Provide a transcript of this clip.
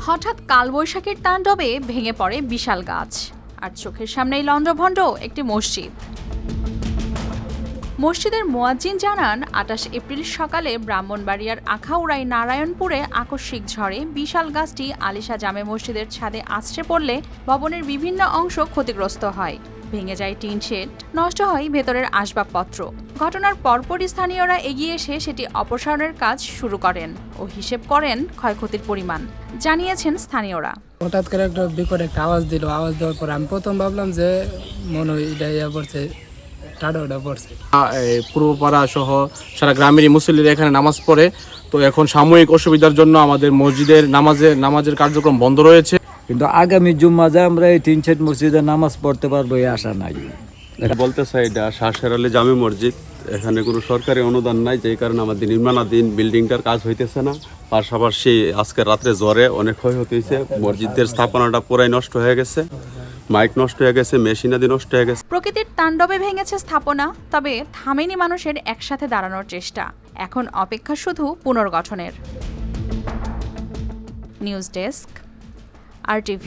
হঠাৎ কালবৈশাখীর তাণ্ডবে ভেঙে পড়ে বিশাল গাছ, আর চোখের সামনেই লণ্ডভণ্ড একটি মসজিদ। মসজিদের মুয়াজ্জিন জানান, ২৮ এপ্রিল সকালে ব্রাহ্মণবাড়িয়ার আখাউড়ায় নারায়ণপুরে আকস্মিক ঝড়ে বিশাল গাছটি আলিশা জামে মসজিদের ছাদে আছড়ে পড়লে ভবনের বিভিন্ন অংশ ক্ষতিগ্রস্ত হয়। ভেঙে যায় টিন শেড, নষ্ট হয় ভেতরের আসবাবপত্র। ঘটনার পরপরই স্থানীয়রা এগিয়ে এসে সেটি অপসারণের কাজ শুরু করেন ও হিসেব করেন ক্ষয়ক্ষতির পরিমাণ, জানিয়েছেন স্থানীয়রা। হঠাৎ করে একটা বিকট একটা আওয়াজ দিল। আওয়াজ দেওয়ার পর আমি প্রথম ভাবলাম যে মনে হয় এটা পড়ছে, টাটা পড়ছে। পূর্বপাড়া সহ সারা গ্রামেরই মুসল্লিরা এখানে নামাজ পড়ে। তো এখন সাময়িক অসুবিধার জন্য আমাদের মসজিদের নামাজের কার্যক্রম বন্ধ রয়েছে। কিন্তু আগামী জুম্মাতে আমরা এই টিন শেড মসজিদে নামাজ পড়তে পারবো এই আশা নাই। বলতে চাই, এটা শাহ শের আলী জামে মসজিদ, এখানে কোনো সরকারি অনুদান নাই, যেই কারণে আমাদের নির্মাণাধীন বিল্ডিংটার কাজ হইতেছে না। পাশাপাশি আজকে রাত্রে জ্বরে অনেক ক্ষয় হতেছে। মসজিদের স্থাপনাটা পুরাই নষ্ট হয়ে গেছে, মাইক নষ্ট হয়ে গেছে, মেশিনাদি নষ্ট হয়ে গেছে। প্রকৃতির তাণ্ডবে ভেঙেছে স্থাপনা, তবে থামেনি মানুষের একসাথে দাঁড়ানোর চেষ্টা। এখন অপেক্ষা শুধু পুনর্গঠনের। News desk, RTV।